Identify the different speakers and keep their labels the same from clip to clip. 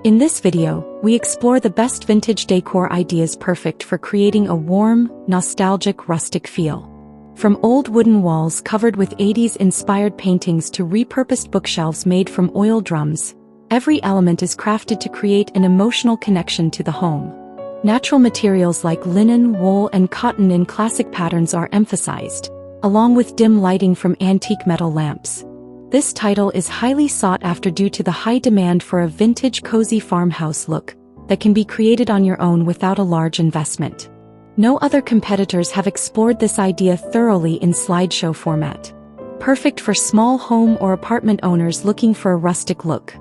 Speaker 1: In this video, we explore the best vintage decor ideas perfect for creating a warm, nostalgic rustic feel. From old wooden walls covered with 80s-inspired paintings to repurposed bookshelves made from oil drums, every element is crafted to create an emotional connection to the home. Natural materials like linen, wool, and cotton in classic patterns are emphasized, along with dim lighting from antique metal lamps. This title is highly sought after due to the high demand for a vintage cozy farmhouse look that can be created on your own without a large investment. No other competitors have explored this idea thoroughly in slideshow format. Perfect for small home or apartment owners looking for a rustic look.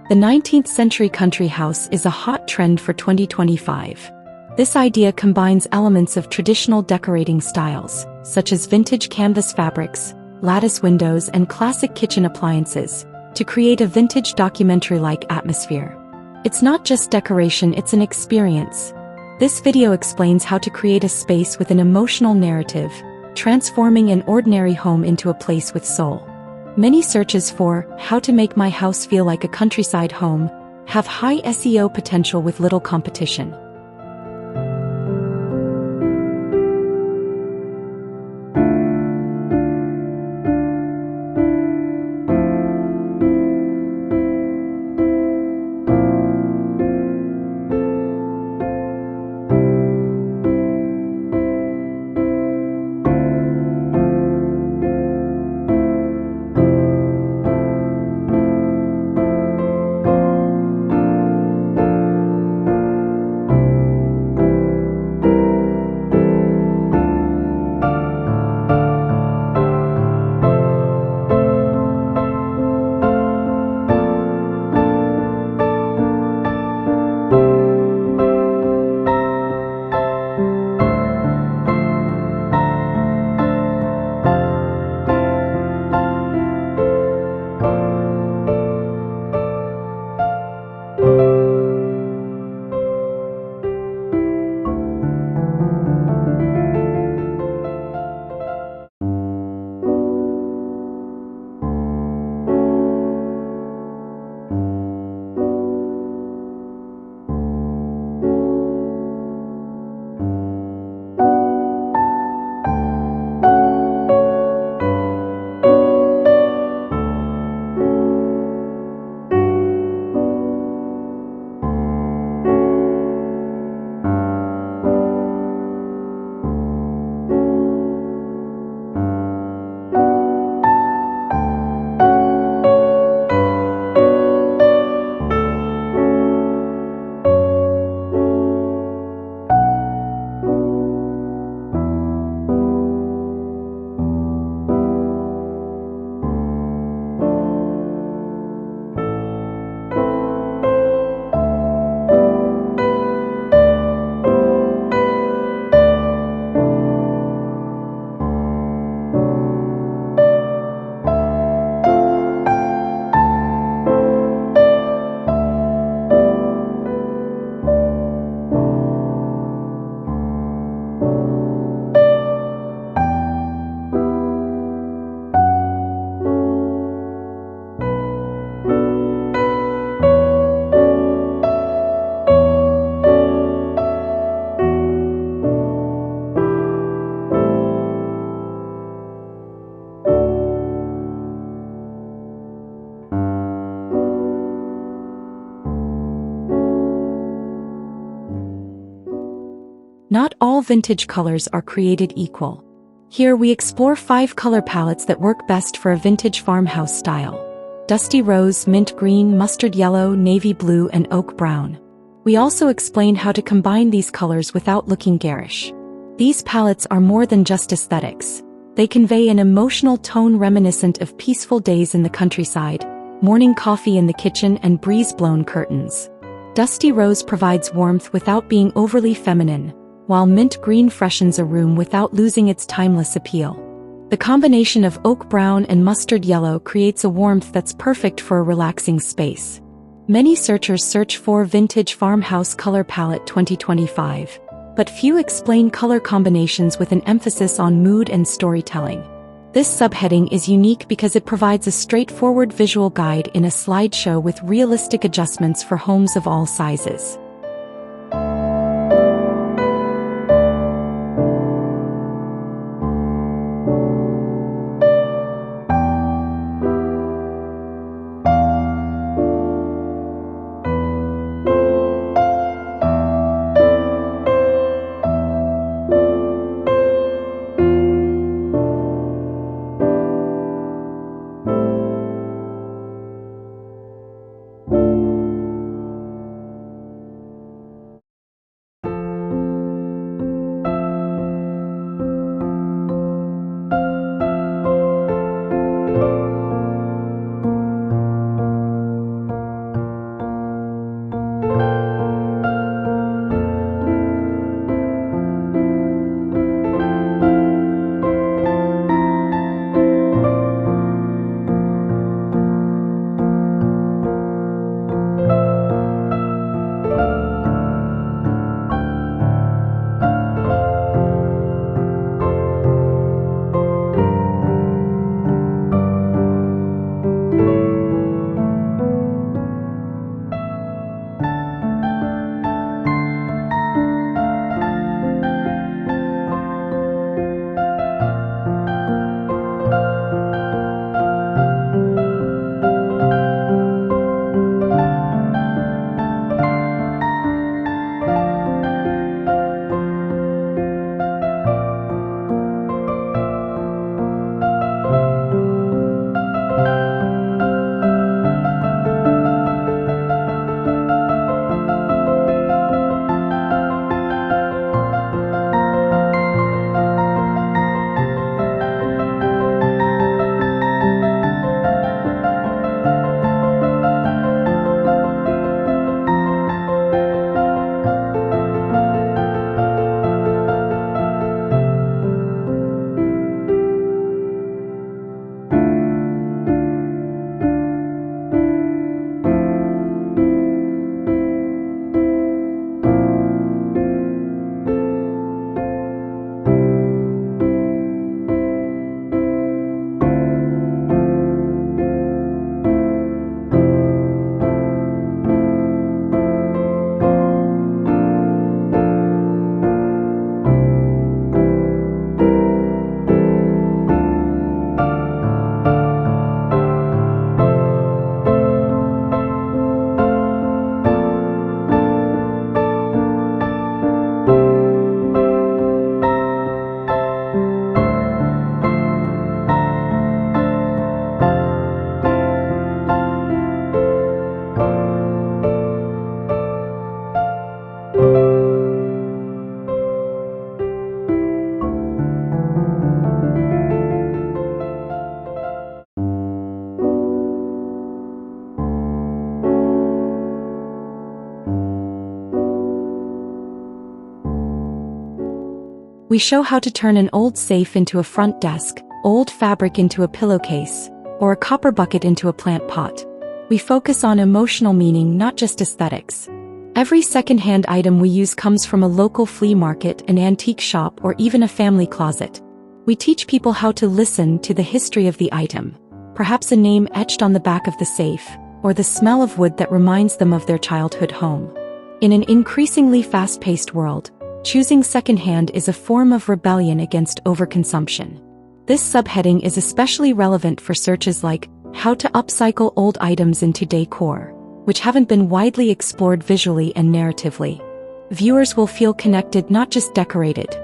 Speaker 1: The 19th century country house is a hot trend for 2025. This idea combines elements of traditional decorating styles, such as vintage canvas fabrics, lattice windows, and classic kitchen appliances, to create a vintage documentary-like atmosphere. It's not just decoration, it's an experience. This video explains how to create a space with an emotional narrative, transforming an ordinary home into a place with soul. Many searches for "how to make my house feel like a countryside home" have high SEO potential with little competition. not all vintage colors are created equal. Here we explore 5 color palettes that work best for a vintage farmhouse style. Dusty rose, mint green, mustard yellow, navy blue, and oak brown. We also explain how to combine these colors without looking garish. These palettes are more than just aesthetics. They convey an emotional tone reminiscent of peaceful days in the countryside, morning coffee in the kitchen, and breeze-blown curtains. Dusty rose provides warmth without being overly feminine, while mint green freshens a room without losing its timeless appeal. The combination of oak brown and mustard yellow creates a warmth that's perfect for a relaxing space. Many searchers search for Vintage Farmhouse Color Palette 2025, but few explain color combinations with an emphasis on mood and storytelling. This subheading is unique because it provides a straightforward visual guide in a slideshow with realistic adjustments for homes of all sizes. We show how to turn an old safe into a front desk, old fabric into a pillowcase, or a copper bucket into a plant pot. We focus on emotional meaning, not just aesthetics. Every second-hand item we use comes from a local flea market, an antique shop, or even a family closet. We teach people how to listen to the history of the item, perhaps a name etched on the back of the safe, or the smell of wood that reminds them of their childhood home. In an increasingly fast-paced world, choosing secondhand is a form of rebellion against overconsumption. This subheading is especially relevant for searches like how to upcycle old items into decor, which haven't been widely explored visually and narratively. viewers will feel connected, not just decorated.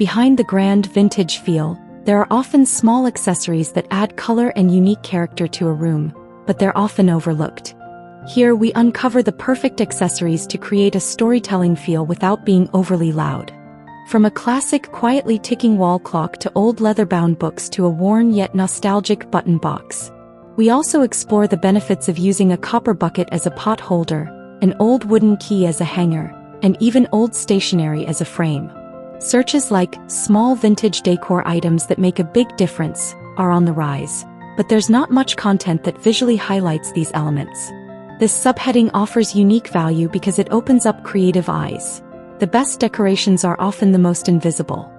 Speaker 1: Behind the grand vintage feel, there are often small accessories that add color and unique character to a room, but they're often overlooked. Here we uncover the perfect accessories to create a storytelling feel without being overly loud. From a classic quietly ticking wall clock to old leather-bound books to a worn yet nostalgic button box. We also explore the benefits of using a copper bucket as a pot holder, an old wooden key as a hanger, and even old stationery as a frame. Searches like small vintage decor items that make a big difference are on the rise, but there's not much content that visually highlights these elements. This subheading offers unique value because it opens up creative eyes. The best decorations are often the most invisible.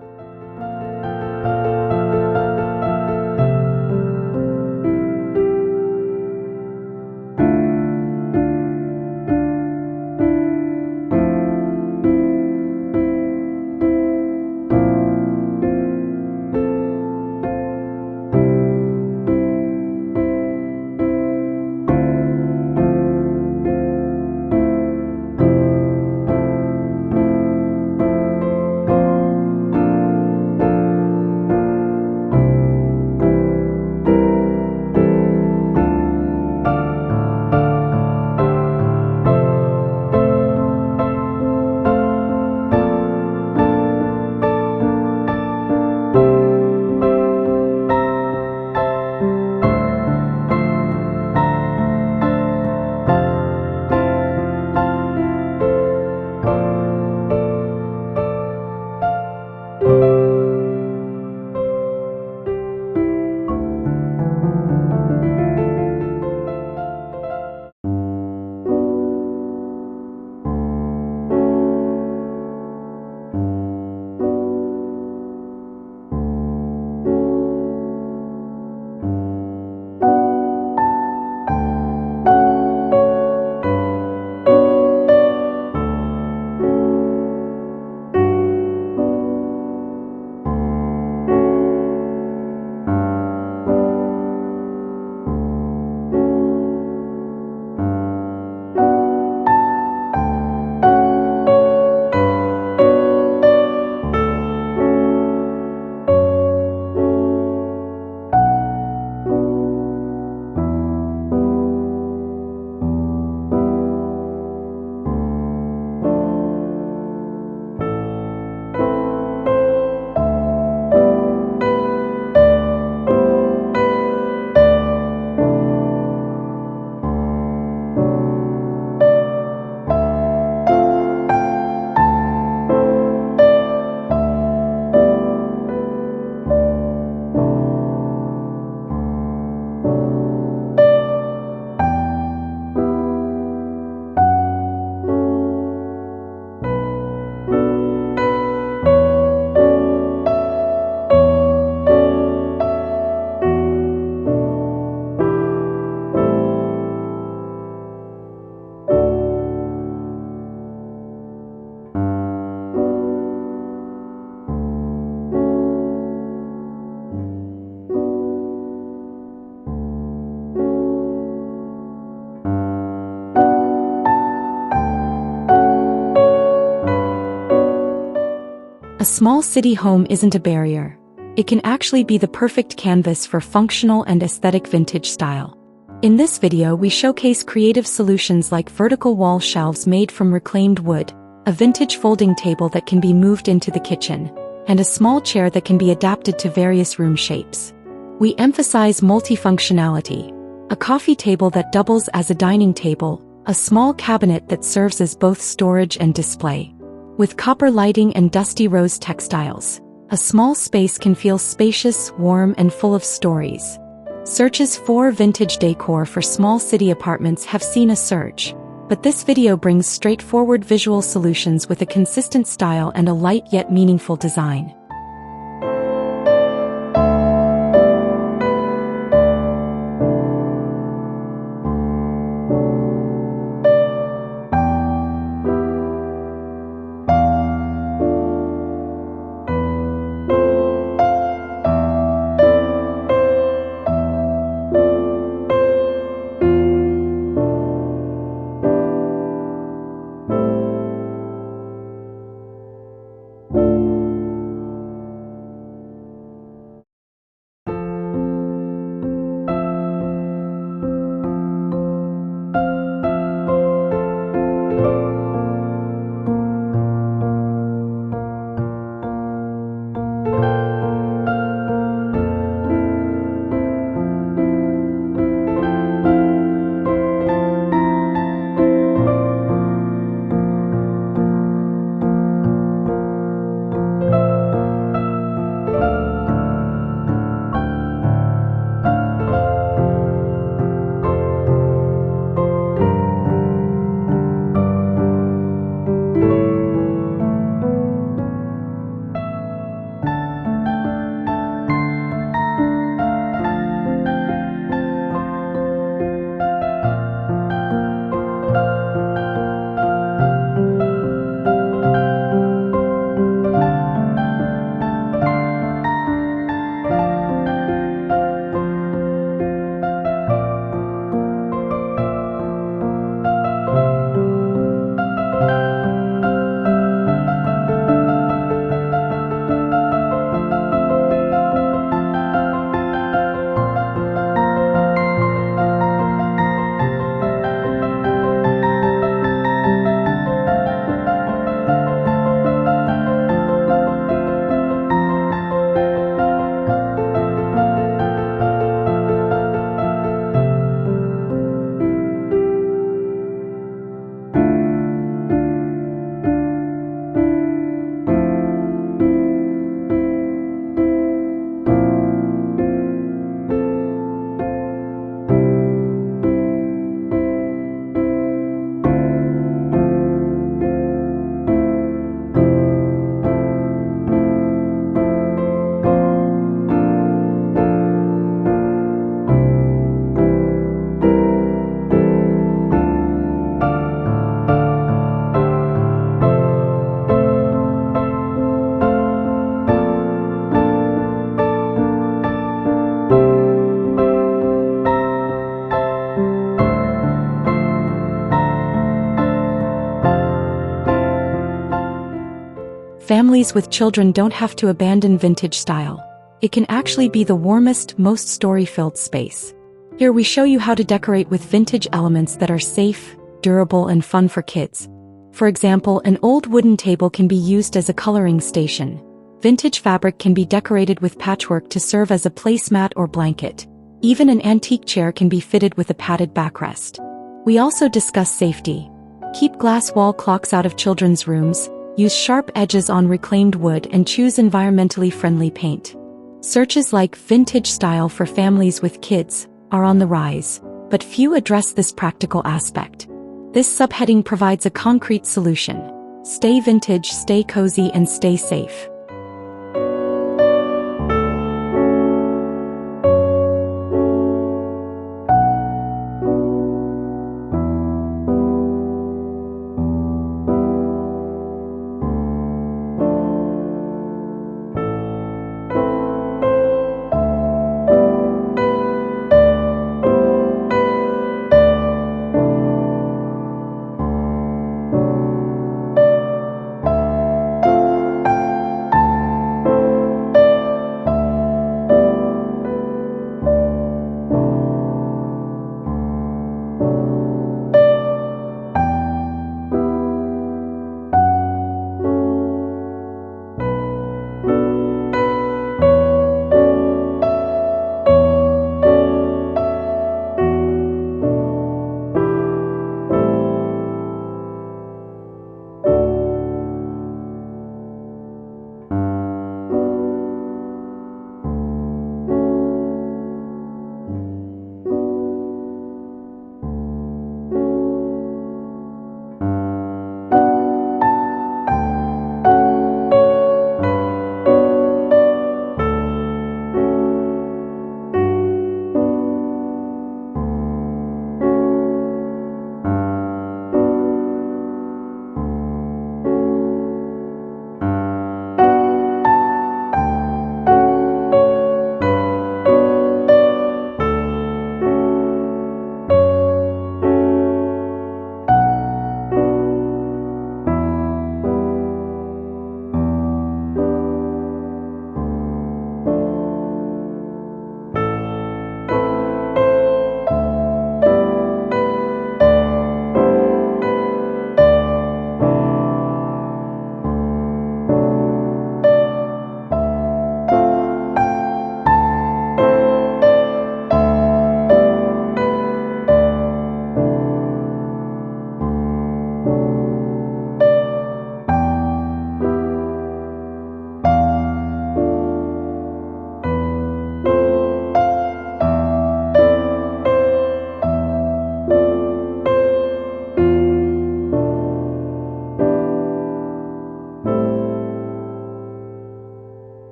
Speaker 1: A small city home isn't a barrier. It can actually be the perfect canvas for functional and aesthetic vintage style. In this video, we showcase creative solutions like vertical wall shelves made from reclaimed wood, a vintage folding table that can be moved into the kitchen, and a small chair that can be adapted to various room shapes. We emphasize multifunctionality: a coffee table that doubles as a dining table, a small cabinet that serves as both storage and display. With copper lighting and dusty rose textiles, a small space can feel spacious, warm, and full of stories. Searches for vintage decor for small city apartments have seen a surge, but this video brings straightforward visual solutions with a consistent style and a light yet meaningful design. Families with children don't have to abandon vintage style. It can actually be the warmest, most story-filled space. Here we show you how to decorate with vintage elements that are safe, durable, and fun for kids. For example, an old wooden table can be used as a coloring station. Vintage fabric can be decorated with patchwork to serve as a placemat or blanket. Even an antique chair can be fitted with a padded backrest. We also discuss safety. Keep glass wall clocks out of children's rooms, use sharp edges on reclaimed wood, and choose environmentally friendly paint. Searches like vintage style for families with kids are on the rise, but few address this practical aspect. This subheading provides a concrete solution. Stay vintage, stay cozy, and stay safe.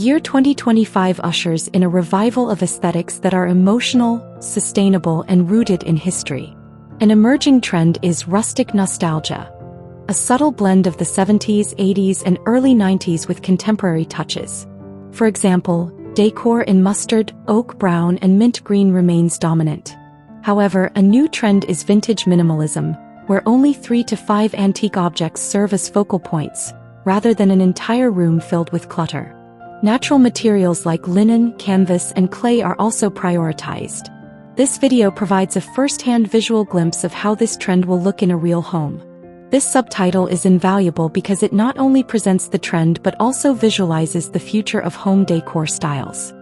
Speaker 1: year 2025 ushers in a revival of aesthetics that are emotional, sustainable, and rooted in history. An emerging trend is rustic nostalgia, a subtle blend of the 70s, 80s, and early 90s with contemporary touches. For example, decor in mustard, oak brown, and mint green remains dominant. However, a new trend is vintage minimalism, where only 3 to 5 antique objects serve as focal points, rather than an entire room filled with clutter. Natural materials like linen, canvas, and clay are also prioritized. This video provides a first-hand visual glimpse of how this trend will look in a real home. This subtitle is invaluable because it not only presents the trend but also visualizes the future of home decor styles.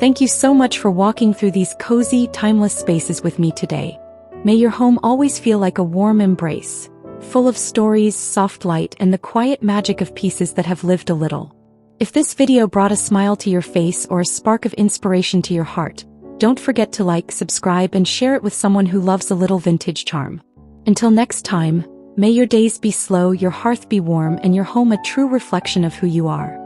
Speaker 1: Thank you so much for walking through these cozy, timeless spaces with me today. May your home always feel like a warm embrace, full of stories, soft light, and the quiet magic of pieces that have lived a little. If this video brought a smile to your face or a spark of inspiration to your heart, don't forget to like, subscribe, and share it with someone who loves a little vintage charm. Until next time, may your days be slow, your hearth be warm, and your home a true reflection of who you are.